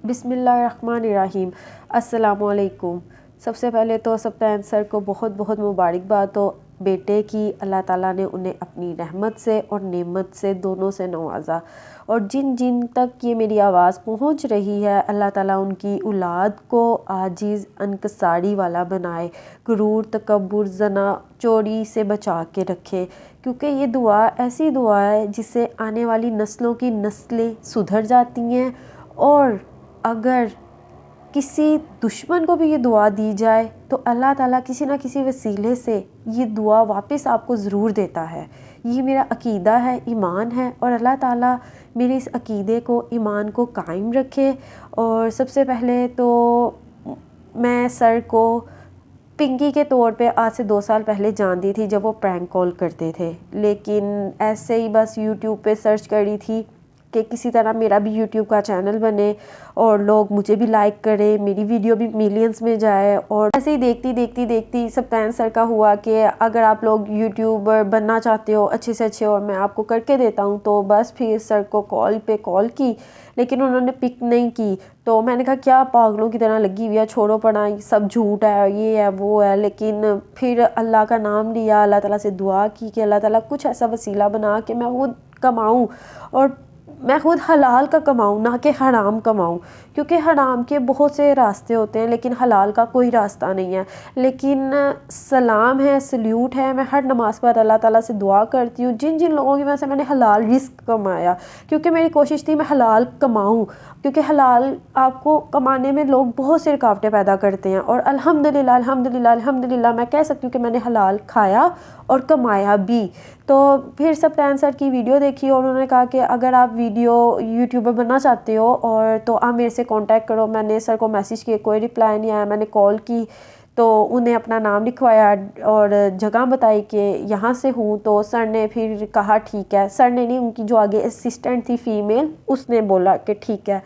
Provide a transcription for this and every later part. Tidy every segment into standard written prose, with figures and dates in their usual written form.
बिस्मिल्लाहिर्रहमानिर्रहीम। अस्सलामु अलैकुम। सबसे पहले तो सप्तान सर को बहुत बहुत मुबारकबाद हो बेटे की। अल्लाह ताला ने उन्हें अपनी रहमत से और नेमत से दोनों से नवाजा, और जिन जिन तक ये मेरी आवाज़ पहुंच रही है अल्लाह ताला उनकी औलाद को आजिज़ अनकसारी वाला बनाए, गुरूर तकब्बुर जना चोरी से बचा के रखे। क्योंकि ये दुआ ऐसी दुआ है जिससे आने वाली नस्लों की नस्लें सुधर जाती हैं, और अगर किसी दुश्मन को भी ये दुआ दी जाए तो अल्लाह ताला किसी ना किसी वसीले से ये दुआ वापस आपको ज़रूर देता है। ये मेरा अकीदा है, ईमान है, और अल्लाह ताला मेरे इस अकीदे को, ईमान को कायम रखे। और सबसे पहले तो मैं सर को पिंकी के तौर पे आज से 2 साल पहले जानती थी जब वो प्रैंक कॉल करते थे, लेकिन ऐसे ही बस यूट्यूब पे सर्च करी थी कि किसी तरह मेरा भी यूट्यूब का चैनल बने और लोग मुझे भी लाइक करें, मेरी वीडियो भी मिलियंस में जाए। और ऐसे ही देखती सप्तान सर का हुआ कि अगर आप लोग यूट्यूबर बनना चाहते हो अच्छे से अच्छे और मैं आपको करके देता हूँ, तो बस फिर सर को कॉल पे कॉल की, लेकिन उन्होंने पिक नहीं की। तो मैंने कहा क्या पागलों की तरह लगी हुई है, छोड़ो पड़ा, सब झूठ है, ये है वो है। लेकिन फिर अल्लाह का नाम लिया, अल्लाह ताला से दुआ की कि अल्लाह ताला कुछ ऐसा वसीला बना कि मैं खुद कमाऊँ, और मैं खुद हलाल का कमाऊँ, ना कि हराम कमाऊँ। क्योंकि हराम के बहुत से रास्ते होते हैं लेकिन हलाल का कोई रास्ता नहीं है। लेकिन सलाम है, सल्यूट है, मैं हर नमाज पर अल्लाह ताला से दुआ करती हूँ जिन जिन लोगों की वजह से मैंने हलाल रिस्क कमाया, क्योंकि मेरी कोशिश थी मैं हलाल कमाऊँ। क्योंकि हलाल आपको कमाने में लोग बहुत से रुकावटें पैदा करते हैं, और अल्हम्दुलिल्लाह अल्हम्दुलिल्लाह अल्हम्दुलिल्लाह मैं कह सकती हूँ कि मैंने हलाल खाया और कमाया भी। तो फिर सप्तान सर की वीडियो देखी और उन्होंने कहा कि अगर आप वीडियो यूट्यूबर बनना चाहते हो और तो आप मेरे से कांटेक्ट करो। मैंने सर को मैसेज किए, कोई रिप्लाई नहीं आया। मैंने कॉल की तो उन्हें अपना नाम लिखवाया और जगह बताई कि यहाँ से हूँ। तो सर ने फिर कहा ठीक है, सर ने नहीं, उनकी जो आगे असिस्टेंट थी फीमेल, उसने बोला कि ठीक है।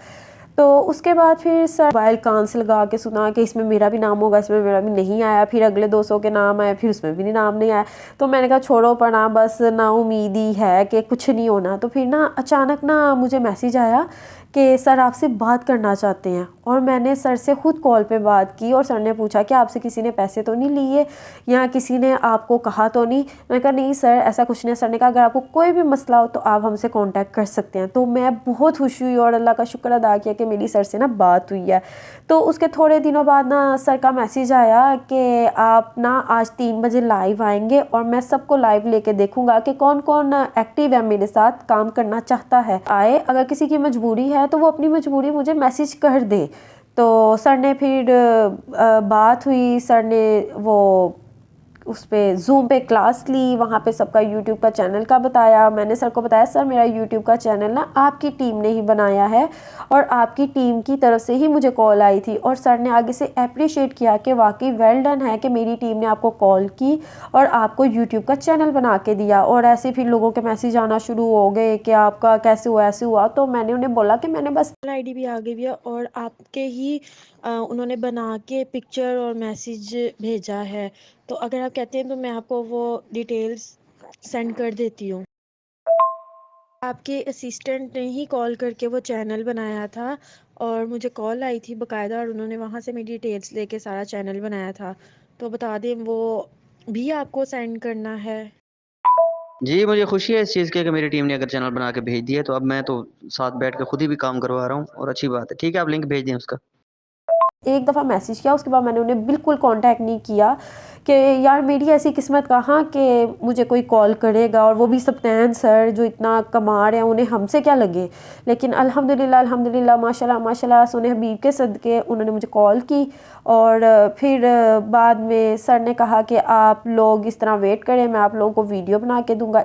तो उसके बाद फिर सर मोबाइल कान से लगा के सुना कि इसमें मेरा भी नाम होगा, इसमें मेरा भी नहीं आया। फिर अगले 200 के नाम आए, फिर उसमें भी नाम नहीं आया। तो मैंने कहा छोड़ो पड़ा, बस ना उम्मीदी है कि कुछ नहीं होना। तो फिर ना अचानक ना मुझे मैसेज आया कि सर आपसे बात करना चाहते हैं, और मैंने सर से ख़ुद कॉल पे बात की और सर ने पूछा कि आपसे किसी ने पैसे तो नहीं लिए या किसी ने आपको कहा तो नहीं। मैंने कहा नहीं सर ऐसा कुछ नहीं। सर ने कहा अगर आपको कोई भी मसला हो तो आप हमसे कांटेक्ट कर सकते हैं। तो मैं बहुत खुश हुई और अल्लाह का शुक्र अदा किया कि मेरी सर से ना बात हुई है। तो उसके थोड़े दिनों बाद ना सर का मैसेज आया कि आप ना आज 3 बजे लाइव आएंगे और मैं सबको लाइव लेके देखूंगा कि कौन कौन एक्टिव है, मेरे साथ काम करना चाहता है आए। अगर किसी की मजबूरी है तो वो अपनी मजबूरी मुझे मैसेज कर दे। तो सर ने फिर बात हुई, सर ने वो उस पर जूम पे क्लास ली, वहाँ पे सबका यूट्यूब का चैनल का बताया। मैंने सर को बताया सर मेरा यूट्यूब का चैनल ना आपकी टीम ने ही बनाया है, और आपकी टीम की तरफ से ही मुझे कॉल आई थी। और सर ने आगे से अप्रिशिएट किया कि वाकई वेल डन है कि मेरी टीम ने आपको कॉल की और आपको यूट्यूब का चैनल बना के दिया। और ऐसे फिर लोगों के मैसेज आना शुरू हो गए कि आपका कैसे हुआ, ऐसे हुआ। तो मैंने उन्हें बोला कि मैंने बस आईडी भी आ गई है और आपके ही उन्होंने बना के पिक्चर और मैसेज भेजा है। तो अगर आप कहते हैं तो मैं आपको वो डिटेल्स सेंड कर देती हूँ। आपके असिस्टेंट ने ही कॉल करके वो चैनल बनाया था, और मुझे कॉल आई थी बाकायदा, और उन्होंने वहाँ से मेरी डिटेल्स लेके सारा चैनल बनाया था। तो बता दें वो भी आपको सेंड करना है। जी, मुझे खुशी है इस चीज़ की कि मेरी टीम ने अगर चैनल बना के भेज दिया, तो अब मैं तो साथ बैठ के खुद ही भी काम करवा रहा हूँ, और अच्छी बात है। ठीक है, आप लिंक भेज दें उसका। एक दफ़ा मैसेज किया, उसके बाद मैंने उन्हें बिल्कुल कांटेक्ट नहीं किया कि यार मेरी ऐसी किस्मत कहाँ कि मुझे कोई कॉल करेगा, और वो भी सप्तान सर जो इतना कमा रहे हैं, उन्हें हमसे क्या लगे। लेकिन अल्हम्दुलिल्लाह अल्हम्दुलिल्लाह माशाल्लाह माशाल्लाह सोने हबीब के सदके उन्होंने मुझे कॉल की। और फिर बाद में सर ने कहा कि आप लोग इस तरह वेट करें, मैं आप लोगों को वीडियो बना के दूँगा।